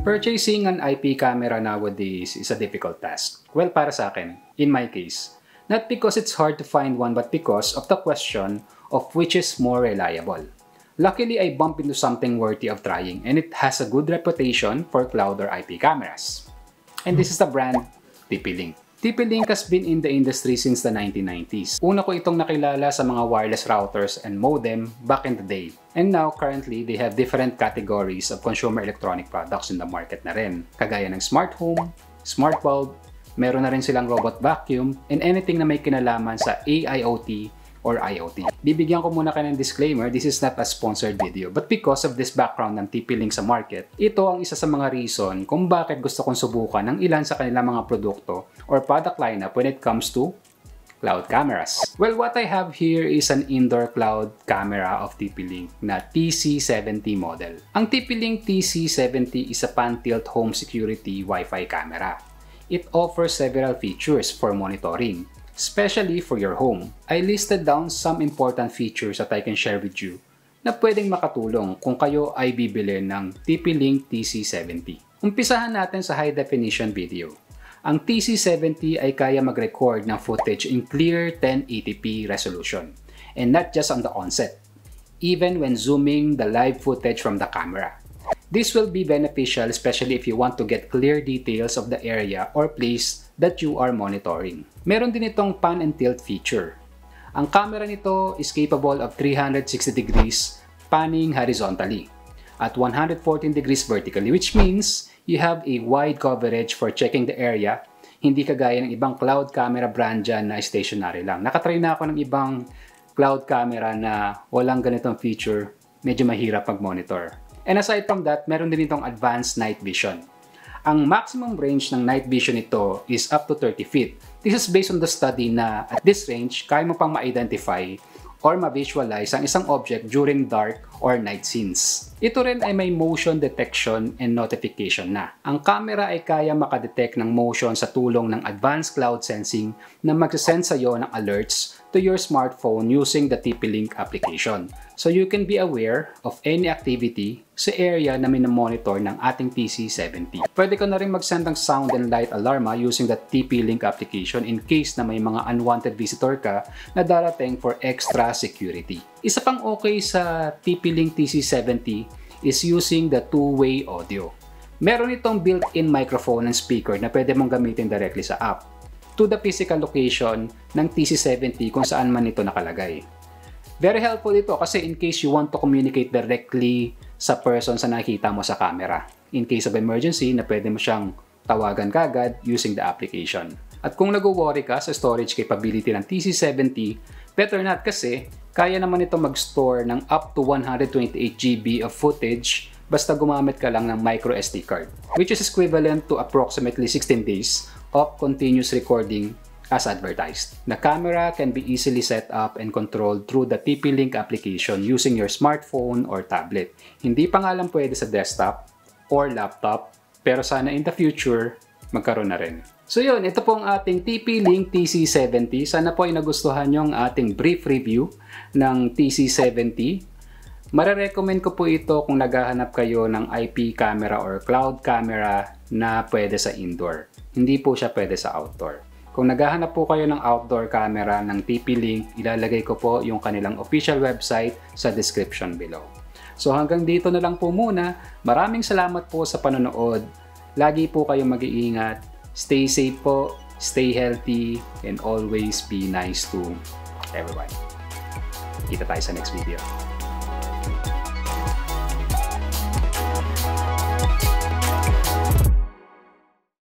Purchasing an IP camera nowadays is a difficult task. Well, para sa akin, in my case. Not because it's hard to find one, but because of the question of which is more reliable. Luckily, I bumped into something worthy of trying, and it has a good reputation for cloud or IP cameras. And this is the brand TP-Link. TP-Link has been in the industry since the 1990s. Una ko itong nakilala sa mga wireless routers and modem back in the day. And now, currently, they have different categories of consumer electronic products in the market na rin. Kagaya ng smart home, smart bulb, meron na rin silang robot vacuum, and anything na may kinalaman sa AIoT or IoT. Bibigyan ko muna kayo ng disclaimer, this is not a sponsored video. But because of this background ng TP-Link sa market, ito ang isa sa mga reason kung bakit gusto kong subukan ng ilan sa kanilang mga produkto or product lineup when it comes to cloud cameras. Well, what I have here is an indoor cloud camera of TP-Link na TC70 model. Ang TP-Link TC70 is a pan-tilt home security Wi-Fi camera. It offers several features for monitoring, especially for your home. I listed down some important features that I can share with you na pwedeng makatulong kung kayo ay bibili ng TP-Link TC70. Umpisahan natin sa high definition video. Ang TC70 ay kaya mag-record ng footage in clear 1080p resolution, and not just on the onset, even when zooming the live footage from the camera. This will be beneficial especially if you want to get clear details of the area or place that you are monitoring. Meron din itong pan and tilt feature. Ang camera nito is capable of 360 degrees panning horizontally at 114 degrees vertically, which means you have a wide coverage for checking the area, hindi kagaya ng ibang cloud camera brand dyan na stationary lang. Nakatry na ako ng ibang cloud camera na walang ganitong feature, medyo mahirap mag-monitor. And aside from that, meron din itong advanced night vision. Ang maximum range ng night vision nito is up to 30 feet. This is based on the study na at this range, kaya mo pang ma-identify or ma-visualize ang isang object during dark or night scenes. Ito rin ay may motion detection and notification na. Ang camera ay kaya makadetect ng motion sa tulong ng advanced cloud sensing na magsasend sa iyo ng alerts to your smartphone using the TP-Link application. So you can be aware of any activity sa area na minamonitor ng ating TC70. Pwede ko na rin mag-send ng sound and light alarma using the TP-Link application in case na may mga unwanted visitor ka na darating for extra security. Isa pang okay sa TP-Link TC70 is using the two-way audio. Meron itong built-in microphone and speaker na pwede mong gamitin directly sa app to the physical location ng TC70 kung saan man ito nakalagay. Very helpful ito kasi in case you want to communicate directly sa person sa nakikita mo sa camera. In case of emergency, na pwede mo siyang tawagan kagad using the application. At kung nag-worry ka sa storage capability ng TC70, better not kasi kaya naman ito mag-store ng up to 128 GB of footage basta gumamit ka lang ng micro SD card, which is equivalent to approximately 16 days of continuous recording as advertised. The camera can be easily set up and controlled through the TP-Link application using your smartphone or tablet. Hindi pa nga lang pwede sa desktop or laptop, pero sana in the future, magkaroon na rin. So yun, ito po ang ating TP-Link TC70. Sana po ay nagustuhan nyo ang ating brief review ng TC70. Mare-recommend ko po ito kung naghahanap kayo ng IP camera or cloud camera na pwede sa indoor. Hindi po siya pwede sa outdoor. Kung naghahanap po kayo ng outdoor camera ng TP-Link, ilalagay ko po yung kanilang official website sa description below. So hanggang dito na lang po muna. Maraming salamat po sa panonood. Lagi po kayong mag-iingat. Stay safe po, stay healthy, and always be nice to everyone. Kita tayo sa next video.